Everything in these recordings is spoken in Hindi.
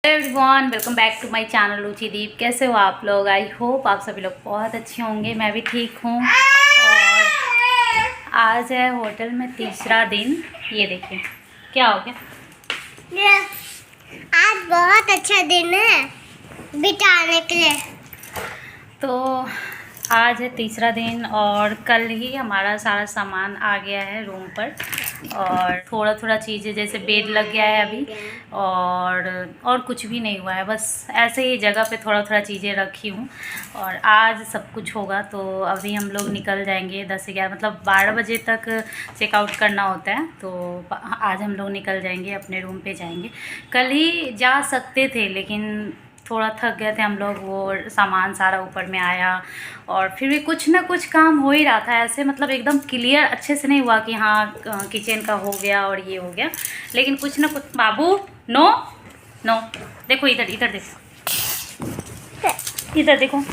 Everyone, welcome back to my channel Ruchideep. कैसे हो आप लोग? आई होप आप सभी लोग बहुत अच्छे होंगे। मैं भी ठीक हूँ। और आज है होटल में तीसरा दिन। ये देखिए क्या हो गया। आज बहुत अच्छा दिन है बिताने के लिए। तो आज है तीसरा दिन और कल ही हमारा सारा सामान आ गया है रूम पर। और थोड़ा थोड़ा चीज़ें जैसे बेड लग गया है अभी, और कुछ भी नहीं हुआ है। बस ऐसे ही जगह पे थोड़ा थोड़ा चीज़ें रखी हूँ और आज सब कुछ होगा। तो अभी हम लोग निकल जाएंगे 10-11 मतलब 12 बजे तक चेकआउट करना होता है। तो आज हम लोग निकल जाएंगे, अपने रूम पे जाएंगे। कल ही जा सकते थे लेकिन थोड़ा थक गए थे हम लोग। वो सामान सारा ऊपर में आया और फिर भी कुछ ना कुछ काम हो ही रहा था ऐसे, मतलब एकदम क्लियर अच्छे से नहीं हुआ कि हाँ किचन का हो गया और ये हो गया। लेकिन कुछ ना कुछ। बाबू नो नो, देखो इधर इधर देखो, इधर देखो।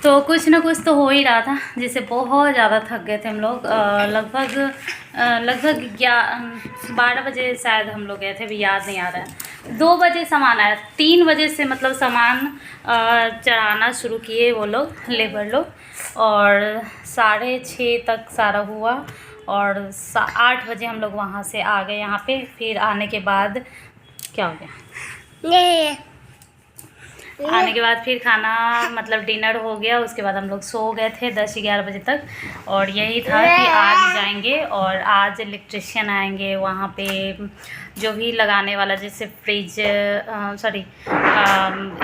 तो कुछ ना कुछ तो हो ही रहा था, जिससे बहुत ज़्यादा थक गए थे हम लोग। लगभग 12 बजे शायद हम लोग गए थे, अभी याद नहीं आ रहा है। 2 बजे सामान आया, 3 बजे से मतलब सामान चढ़ाना शुरू किए वो लोग, लेबर लोग। और 6:30 तक सारा हुआ और 8 बजे हम लोग वहाँ से आ गए यहाँ पे। फिर आने के बाद क्या हो गया, आने के बाद फिर खाना मतलब डिनर हो गया। उसके बाद हम लोग सो गए थे 10-11 बजे तक। और यही था कि आज जाएंगे और आज इलेक्ट्रिशियन आएंगे वहाँ पे, जो भी लगाने वाला, जैसे फ्रिज सॉरी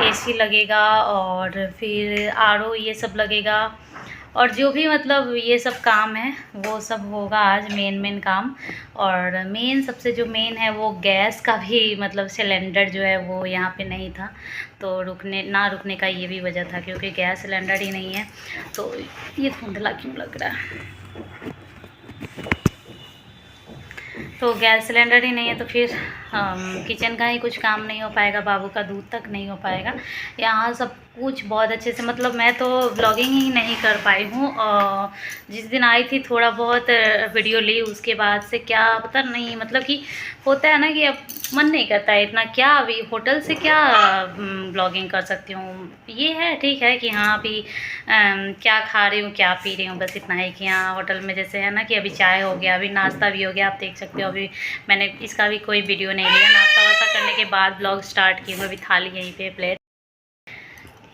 एसी लगेगा और फिर आरओ ये सब लगेगा। और जो भी मतलब ये सब काम है वो सब होगा आज, मेन काम। और मेन सबसे जो मेन है वो गैस का भी, मतलब सिलेंडर जो है वो यहाँ पे नहीं था। तो रुकने का ये भी वजह था क्योंकि गैस सिलेंडर ही नहीं है। तो ये धुंधला क्यों लग रहा है? तो गैस सिलेंडर ही नहीं है तो फिर किचन का ही कुछ काम नहीं हो पाएगा, बाबू का दूध तक नहीं हो पाएगा। यहाँ सब कुछ बहुत अच्छे से, मतलब मैं तो ब्लॉगिंग ही नहीं कर पाई हूँ। जिस दिन आई थी थोड़ा बहुत वीडियो ली, उसके बाद से क्या पता नहीं, मतलब कि होता है ना कि अब मन नहीं करता है इतना। क्या अभी होटल से क्या ब्लॉगिंग कर सकती हूँ। ये है ठीक है कि हाँ अभी क्या खा रही हूँ क्या पी रही हूँ, बस इतना है कि हाँ होटल में जैसे है ना कि अभी चाय हो गया, अभी नाश्ता भी हो गया, आप देख सकते हो। अभी मैंने इसका भी कोई वीडियो नहीं लिया, नाश्ता वास्ता करने के बाद ब्लॉग स्टार्ट की हूँ। अभी थाली यहीं पे प्लेट,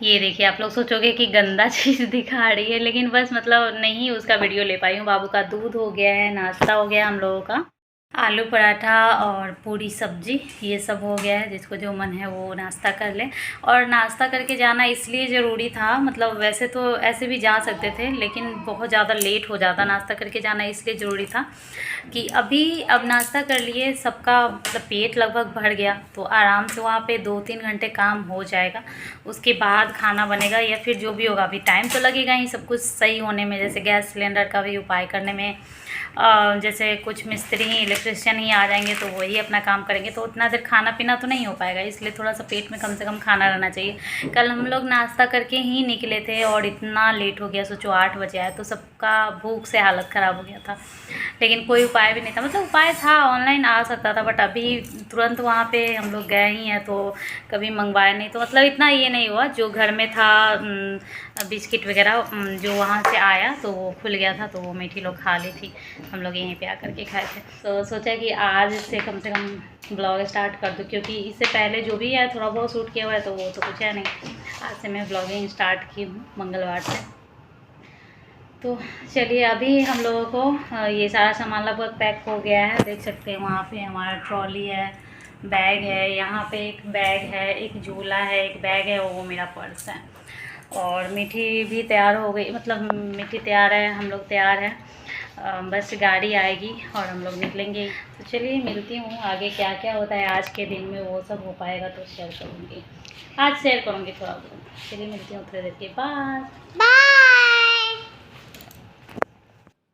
ये देखिए। आप लोग सोचोगे कि गंदा चीज़ दिखा रही है, लेकिन बस मतलब नहीं उसका वीडियो ले पाई हूँ। बाबू का दूध हो गया है, नाश्ता हो गया हम लोगों का, आलू पराठा और पूरी सब्जी, ये सब हो गया है। जिसको जो मन है वो नाश्ता कर ले। और नाश्ता करके जाना इसलिए ज़रूरी था, मतलब वैसे तो ऐसे भी जा सकते थे लेकिन बहुत ज़्यादा लेट हो जाता। नाश्ता करके जाना इसलिए ज़रूरी था कि अब नाश्ता कर लिए, सबका मतलब पेट लगभग भर गया तो आराम से वहाँ पे 2-3 घंटे काम हो जाएगा। उसके बाद खाना बनेगा या फिर जो भी होगा। अभी टाइम तो लगेगा ही सब कुछ सही होने में, जैसे गैस सिलेंडर का भी उपाय करने में। जैसे कुछ मिस्त्री ही, इलेक्ट्रिशियन ही आ जाएंगे तो वही अपना काम करेंगे, तो उतना देर खाना पीना तो नहीं हो पाएगा। इसलिए थोड़ा सा पेट में कम से कम खाना रहना चाहिए। कल हम लोग नाश्ता करके ही निकले थे और इतना लेट हो गया, सोचो 8 बजे आए तो सबका भूख से हालत ख़राब हो गया था। लेकिन कोई उपाय भी नहीं था, मतलब उपाय था, ऑनलाइन आ सकता था, बट अभी तुरंत वहाँ पे हम लोग गए ही हैं तो कभी मंगवाए नहीं। तो मतलब इतना ये नहीं हुआ, जो घर में था बिस्किट वगैरह जो वहाँ से आया तो वो खुल गया था, तो वो मीठी लोग खा ली थी। हम लोग यहीं पे आकर के खाए थे। तो सोचा कि आज से कम ब्लॉग स्टार्ट कर दूँ, क्योंकि इससे पहले जो भी है थोड़ा बहुत शूट किया हुआ है तो वो तो कुछ है नहीं। आज से मैं ब्लॉगिंग स्टार्ट की हूँ मंगलवार से। तो चलिए अभी हम लोगों को ये सारा सामान लगभग पैक हो गया है। देख सकते हैं वहाँ पे हमारा ट्रॉली है, बैग है, यहाँ पे एक बैग है, एक झूला है, एक बैग है, वो मेरा पर्स है। और मीठी भी तैयार हो गई, मतलब मीठी तैयार है, हम लोग तैयार हैं। बस गाड़ी आएगी और हम लोग निकलेंगे। तो चलिए मिलती हूँ आगे क्या क्या होता है आज के दिन में, वो सब हो पाएगा तो शेयर करूँगी, आज शेयर करूँगी थोड़ा बहुत। चलिए मिलती हूँ थोड़ी देर के बाद। बाय।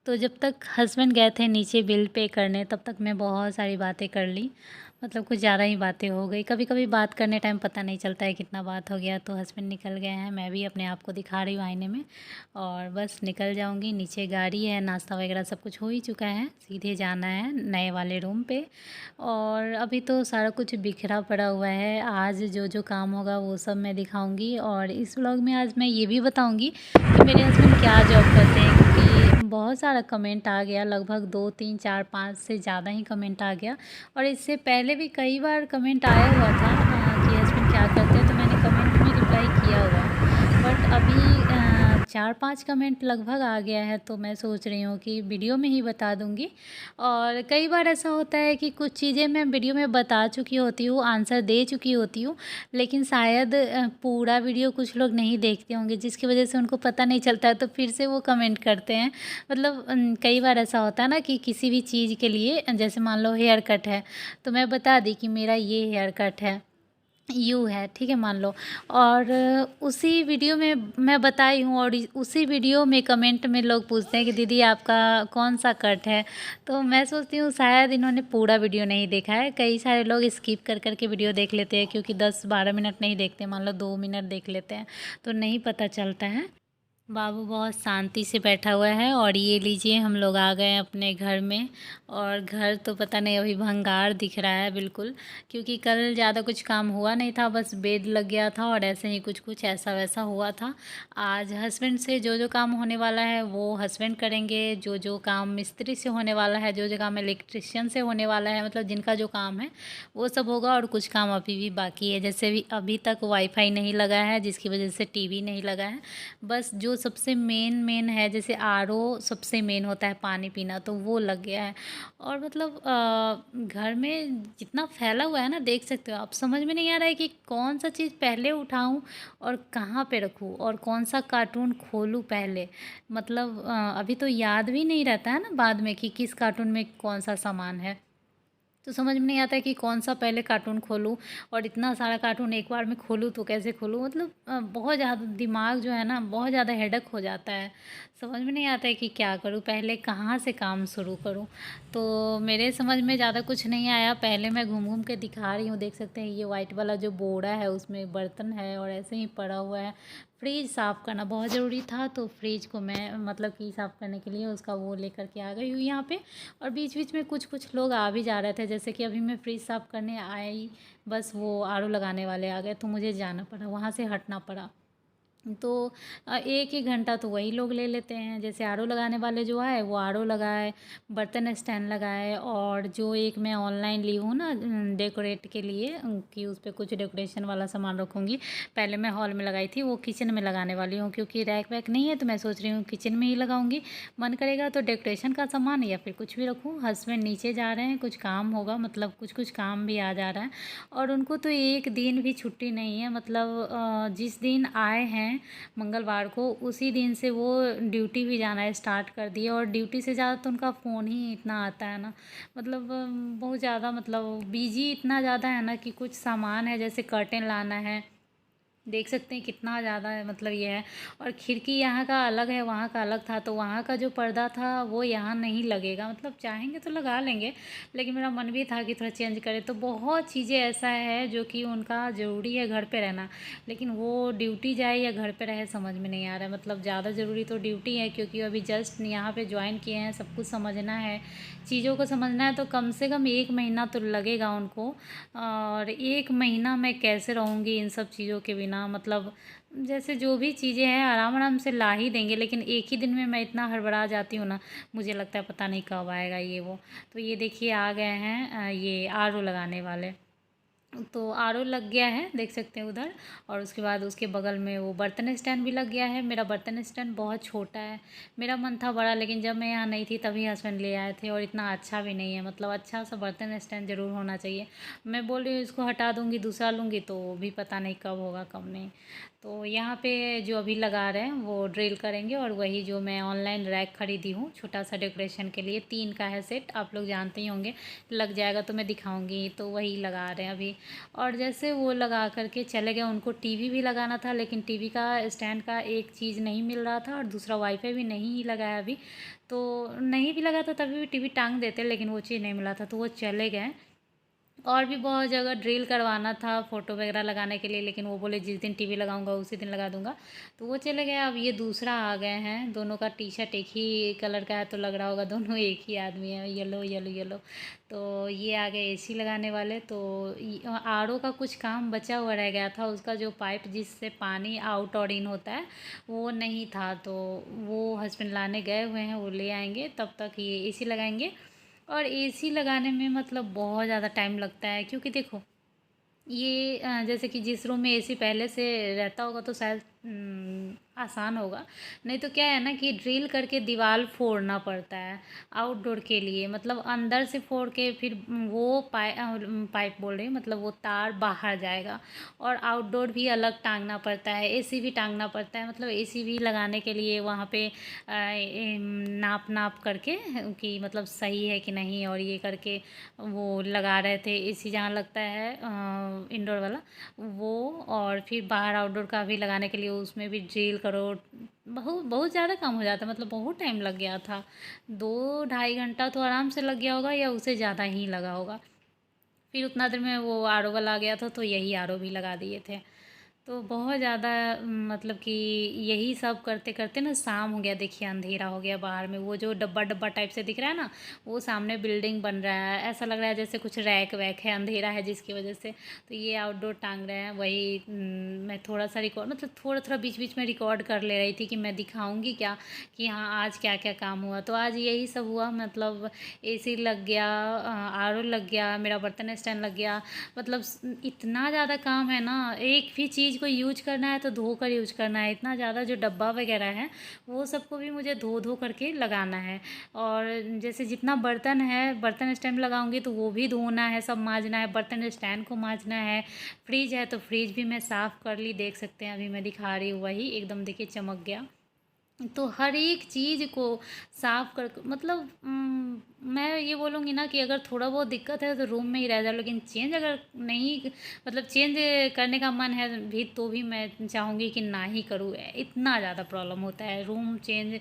तो जब तक हस्बैंड गए थे नीचे बिल पे करने, तब तक मैं बहुत सारी बातें कर ली। मतलब कुछ ज़्यादा ही बातें हो गई। कभी कभी बात करने टाइम पता नहीं चलता है कितना बात हो गया। तो हस्बैंड निकल गए हैं, मैं भी अपने आप को दिखा रही हूँ आईने में और बस निकल जाऊँगी। नीचे गाड़ी है, नाश्ता वगैरह सब कुछ हो ही चुका है, सीधे जाना है नए वाले रूम पे। और अभी तो सारा कुछ बिखरा पड़ा हुआ है। आज जो जो काम होगा वो सब मैं दिखाऊँगी। और इस व्लॉग में आज मैं ये भी बताऊँगी कि मेरे हस्बैंड क्या जॉब करते हैं, क्योंकि बहुत सारा कमेंट आ गया, लगभग 2 3 4 5 से ज़्यादा ही कमेंट आ गया। और इससे पहले भी कई बार कमेंट आया हुआ था कि हस्बैंड क्या करते हैं, तो मैंने कमेंट में रिप्लाई किया हुआ है। बट अभी 4 5 कमेंट लगभग आ गया है, तो मैं सोच रही हूँ कि वीडियो में ही बता दूँगी। और कई बार ऐसा होता है कि कुछ चीज़ें मैं वीडियो में बता चुकी होती हूँ, आंसर दे चुकी होती हूँ, लेकिन शायद पूरा वीडियो कुछ लोग नहीं देखते होंगे, जिसकी वजह से उनको पता नहीं चलता है, तो फिर से वो कमेंट करते हैं। मतलब कई बार ऐसा होता है ना कि किसी भी चीज़ के लिए, जैसे मान लो हेयर कट है, तो मैं बता दी कि मेरा ये हेयर कट है, यू है, ठीक है, मान लो। और उसी वीडियो में मैं बताई हूँ, और उसी वीडियो में कमेंट में लोग पूछते हैं कि दीदी आपका कौन सा कट है। तो मैं सोचती हूँ शायद इन्होंने पूरा वीडियो नहीं देखा है। कई सारे लोग स्किप कर कर के वीडियो देख लेते हैं, क्योंकि 10 12 मिनट नहीं देखते, मान लो 2 मिनट देख लेते हैं, तो नहीं पता चलता है। बाबू बहुत शांति से बैठा हुआ है। और ये लीजिए, हम लोग आ गए हैं अपने घर में। और घर तो पता नहीं अभी भंगार दिख रहा है बिल्कुल, क्योंकि कल ज़्यादा कुछ काम हुआ नहीं था, बस बेड लग गया था और ऐसे ही कुछ कुछ ऐसा वैसा हुआ था। आज हस्बैंड से जो जो काम होने वाला है वो हस्बैंड करेंगे, जो जो काम मिस्त्री से होने वाला है, जो जो काम इलेक्ट्रिशियन से होने वाला है, मतलब जिनका जो काम है वो सब होगा। और कुछ काम अभी भी बाकी है, जैसे भी अभी तक वाईफाई नहीं लगा है, जिसकी वजह से टीवी नहीं लगा है। बस जो सबसे मेन है, जैसे आरओ सबसे मेन होता है पानी पीना, तो वो लग गया है। और मतलब घर में जितना फैला हुआ है ना, देख सकते हो आप, समझ में नहीं आ रहा है कि कौन सा चीज़ पहले उठाऊं और कहाँ पे रखूं, और कौन सा कार्टून खोलूं पहले। मतलब अभी तो याद भी नहीं रहता है ना बाद में कि किस कार्टून में कौन सा सामान है। तो समझ में नहीं आता है कि कौन सा पहले कार्टून खोलूँ। और इतना सारा कार्टून एक बार में खोलूँ तो कैसे खोलूँ, मतलब बहुत ज़्यादा दिमाग जो है ना, बहुत ज़्यादा हेडेक हो जाता है। समझ में नहीं आता है कि क्या करूँ, पहले कहाँ से काम शुरू करूँ। तो मेरे समझ में ज़्यादा कुछ नहीं आया। पहले मैं घूम घूम के दिखा रही हूँ, देख सकते हैं ये वाइट वाला जो बोरा है उसमें बर्तन है और ऐसे ही पड़ा हुआ है। फ्रिज साफ़ करना बहुत ज़रूरी था, तो फ्रिज को मैं मतलब कि साफ़ करने के लिए उसका वो लेकर के आ गई हूँ यहाँ पे। और बीच बीच में कुछ कुछ लोग आ भी जा रहे थे, जैसे कि अभी मैं फ्रिज साफ़ करने आई, बस वो आरओ लगाने वाले आ गए, तो मुझे जाना पड़ा, वहाँ से हटना पड़ा। तो 1 1 घंटा तो वही लोग ले लेते हैं। जैसे आरओ लगाने वाले जो आए वो आरओ लगाए, बर्तन स्टैंड लगाए, और जो एक मैं ऑनलाइन ली हूँ ना डेकोरेट के लिए, कि उस पे कुछ डेकोरेशन वाला सामान रखूँगी। पहले मैं हॉल में लगाई थी, वो किचन में लगाने वाली हूँ, क्योंकि रैक वैक नहीं है, तो मैं सोच रही हूँ किचन में ही लगाऊँगी। मन करेगा तो डेकोरेशन का सामान या फिर कुछ भी रखूँ। हस्बैंड नीचे जा रहे हैं, कुछ काम होगा, मतलब कुछ कुछ काम भी आ जा रहा है। और उनको तो एक दिन भी छुट्टी नहीं है, मतलब जिस दिन आए हैं मंगलवार को, उसी दिन से वो ड्यूटी भी जाना स्टार्ट कर दिए। और ड्यूटी से ज़्यादा तो उनका फ़ोन ही इतना आता है ना, मतलब बहुत ज़्यादा, मतलब बिजी इतना ज़्यादा है ना, कि कुछ सामान है जैसे कर्टेन लाना है, देख सकते हैं कितना ज़्यादा है, मतलब ये है। और खिड़की यहाँ का अलग है, वहाँ का अलग था, तो वहाँ का जो पर्दा था वो यहाँ नहीं लगेगा, मतलब चाहेंगे तो लगा लेंगे, लेकिन मेरा मन भी था कि थोड़ा चेंज करें। तो बहुत चीज़ें ऐसा है जो कि उनका ज़रूरी है घर पे रहना, लेकिन वो ड्यूटी जाए या घर पे रहे समझ में नहीं आ रहा है। मतलब ज़्यादा ज़रूरी तो ड्यूटी है, क्योंकि अभी जस्ट यहाँ पे ज्वाइन किए हैं, सब कुछ समझना है, चीज़ों को समझना है, तो कम से कम 1 महीना तो लगेगा उनको। और 1 महीना मैं कैसे रहूँगी इन सब चीज़ों के बिना, मतलब जैसे जो भी चीज़ें हैं आराम आराम से ला ही देंगे, लेकिन एक ही दिन में मैं इतना हड़बड़ा जाती हूँ ना, मुझे लगता है पता नहीं कब आएगा ये वो। तो ये देखिए आ गए हैं ये आरओ लगाने वाले। तो आरओ लग गया है, देख सकते हैं उधर। और उसके बाद उसके बगल में वो बर्तन स्टैंड भी लग गया है। मेरा बर्तन स्टैंड बहुत छोटा है, मेरा मन था बड़ा, लेकिन जब मैं यहाँ नहीं थी तभी हस्बैंड ले आए थे, और इतना अच्छा भी नहीं है, मतलब अच्छा सा बर्तन स्टैंड ज़रूर होना चाहिए। मैं बोल रही हूँ इसको हटा दूँगी, दूसरा लूँगी, तो वो भी पता नहीं कब होगा कब नहीं। तो यहाँ पे जो अभी लगा रहे हैं वो ड्रिल करेंगे। और वही जो मैं ऑनलाइन रैक खरीदी हूँ छोटा सा डेकोरेशन के लिए, 3 का है सेट, आप लोग जानते ही होंगे, लग जाएगा तो मैं दिखाऊंगी। तो वही लगा रहे हैं अभी। और जैसे वो लगा करके चले गए, उनको टीवी भी लगाना था, लेकिन टीवी का स्टैंड का एक चीज़ नहीं मिल रहा था, और दूसरा वाईफाई भी नहीं लगा है अभी। तो नहीं भी लगा था तभी भी टीवी टांग देते, लेकिन वो चीज़ नहीं मिला था, तो वो चले गए। और भी बहुत जगह ड्रिल करवाना था फ़ोटो वगैरह लगाने के लिए, लेकिन वो बोले जिस दिन टीवी लगाऊंगा उसी दिन लगा दूंगा, तो वो चले गए। अब ये दूसरा आ गए हैं, दोनों का टी शर्ट एक ही कलर का है, तो लग रहा होगा दोनों एक ही आदमी है, येलो येलो येलो। तो ये आ गए एसी लगाने वाले। तो आरओ का कुछ काम बचा हुआ रह गया था, उसका जो पाइप जिससे पानी आउट और इन होता है वो नहीं था, तो वो हस्बैंड लाने गए हुए हैं, वो ले आएंगे, तब तक ये एसी लगाएंगे। और एसी लगाने में मतलब बहुत ज़्यादा टाइम लगता है, क्योंकि देखो ये जैसे कि जिस रूम में एसी पहले से रहता होगा तो शायद आसान होगा, नहीं तो क्या है ना कि ड्रिल करके दीवार फोड़ना पड़ता है आउटडोर के लिए, मतलब अंदर से फोड़ के फिर वो पाइप बोल रही हूँ, मतलब वो तार बाहर जाएगा। और आउटडोर भी अलग टांगना पड़ता है, एसी भी टांगना पड़ता है, मतलब एसी भी लगाने के लिए वहाँ पे नाप नाप करके कि मतलब सही है कि नहीं, और ये करके वो लगा रहे थे एसी जहाँ लगता है इंडोर वाला वो। और फिर बाहर आउटडोर का भी लगाने के लिए उसमें भी ड्रिल करो, बहुत बहुत ज़्यादा काम हो जाता है, मतलब बहुत टाइम लग गया था, 2-2.5 घंटा तो आराम से लग गया होगा, या उससे ज़्यादा ही लगा होगा। फिर उतना देर में वो आरओ वाला आ गया था, तो यही आरओ भी लगा दिए थे। तो बहुत ज़्यादा मतलब कि यही सब करते करते ना शाम हो गया, देखिए अंधेरा हो गया। बाहर में वो जो डब्बा डब्बा टाइप से दिख रहा है ना, वो सामने बिल्डिंग बन रहा है, ऐसा लग रहा है जैसे कुछ रैक वैक है, अंधेरा है जिसकी वजह से। तो ये आउटडोर टांग रहे हैं, वही मैं थोड़ा सा रिकॉर्ड, मतलब थोड़ा थोड़ा बीच बीच में रिकॉर्ड कर ले रही थी कि मैं दिखाऊंगी क्या, कि हाँ आज क्या क्या काम हुआ। तो आज यही सब हुआ, मतलब एसी लग गया, आरओ लग गया, मेरा बर्तन स्टैंड लग गया, मतलब इतना ज़्यादा काम है ना, एक भी चीज़ को यूज करना है तो धो कर यूज करना है, इतना ज़्यादा जो डब्बा वगैरह है वो सबको भी मुझे धो धो करके लगाना है। और जैसे जितना बर्तन है, बर्तन स्टैंड लगाऊंगी तो वो भी धोना है, सब मांजना है, बर्तन स्टैंड को मांजना है। फ्रिज है तो फ्रिज भी मैं साफ़ कर ली, देख सकते हैं अभी मैं दिखा रही हूँ, वही एकदम देखिए चमक गया। तो हर एक चीज़ को साफ़ कर, मतलब मैं ये बोलूँगी ना कि अगर थोड़ा बहुत दिक्कत है तो रूम में ही रह जाओ, लेकिन चेंज अगर नहीं, मतलब चेंज करने का मन है भी तो भी मैं चाहूँगी कि ना ही करूँ, इतना ज़्यादा प्रॉब्लम होता है रूम चेंज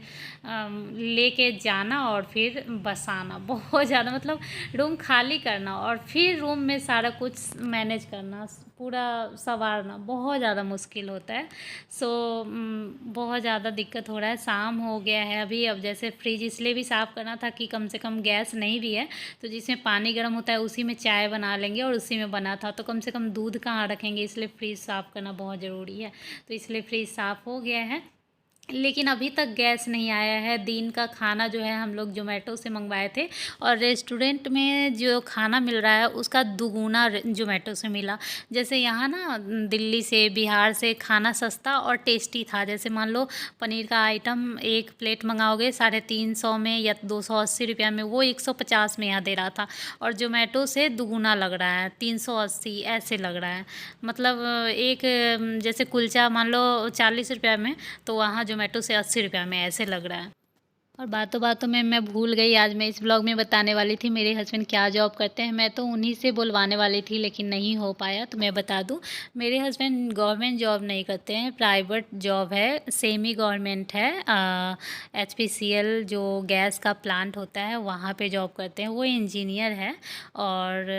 लेके जाना और फिर बसाना, बहुत ज़्यादा, मतलब रूम खाली करना और फिर रूम में सारा कुछ मैनेज करना, पूरा संवारना बहुत ज़्यादा मुश्किल होता है। सो बहुत ज़्यादा दिक्कत हो रहा है। शाम हो गया है अभी, अब जैसे फ्रिज इसलिए भी साफ़ करना था कि कम से कम गैस नहीं भी है तो जिसमें पानी गर्म होता है उसी में चाय बना लेंगे, और उसी में बना था तो कम से कम दूध कहाँ रखेंगे, इसलिए फ्रिज साफ़ करना बहुत ज़रूरी है। तो इसलिए फ्रिज साफ़ हो गया है, लेकिन अभी तक गैस नहीं आया है। दिन का खाना जो है हम लोग ज़ोमैटो से मंगवाए थे, और रेस्टोरेंट में जो खाना मिल रहा है उसका दुगुना ज़ोमैटो से मिला। जैसे यहाँ ना दिल्ली से, बिहार से खाना सस्ता और टेस्टी था। जैसे मान लो पनीर का आइटम एक प्लेट मंगाओगे 350 में या 280 रुपया में, वो 150 में यहाँ दे रहा था, और ज़ोमैटो से दुगुना लग रहा है, 380 ऐसे लग रहा है। मतलब एक जैसे कुलचा मान लो 40 रुपया में, तो वहाँ ज़ोमैटो से 80 रुपया में ऐसे लग रहा है। और बातों बातों में मैं भूल गई, आज मैं इस ब्लॉग में बताने वाली थी मेरे हस्बैंड क्या जॉब करते हैं, मैं तो उन्हीं से बुलवाने वाली थी लेकिन नहीं हो पाया। तो मैं बता दूं, मेरे हस्बैंड गवर्नमेंट जॉब नहीं करते हैं, प्राइवेट जॉब है, सेमी गवर्नमेंट है। HPCL जो गैस का प्लांट होता है वहाँ पे जॉब करते हैं, वो इंजीनियर है। और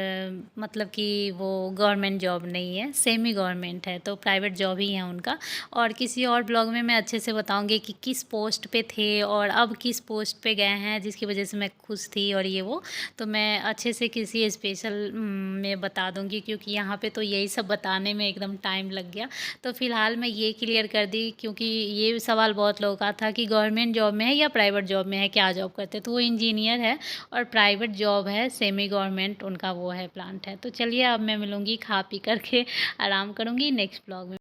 मतलब कि वो गवर्नमेंट जॉब नहीं है, सेमी गवर्नमेंट है, तो प्राइवेट जॉब ही है उनका। और किसी और ब्लॉग में मैं अच्छे से बताऊँगी कि किस पोस्ट पे थे और अब किस पोस्ट पे गए हैं, जिसकी वजह से मैं खुश थी और ये वो, तो मैं अच्छे से किसी स्पेशल में बता दूँगी, क्योंकि यहाँ पे तो यही सब बताने में एकदम टाइम लग गया। तो फ़िलहाल मैं ये क्लियर कर दी, क्योंकि ये सवाल बहुत लोगों का था कि गवर्नमेंट जॉब में है या प्राइवेट जॉब में है, क्या जॉब करते हैं, तो वो इंजीनियर है और प्राइवेट जॉब है, सेमी गवर्नमेंट उनका वो है, प्लांट है। तो चलिए अब मैं मिलूँगी, खा पी करके आराम करूँगी नेक्स्ट ब्लॉग में।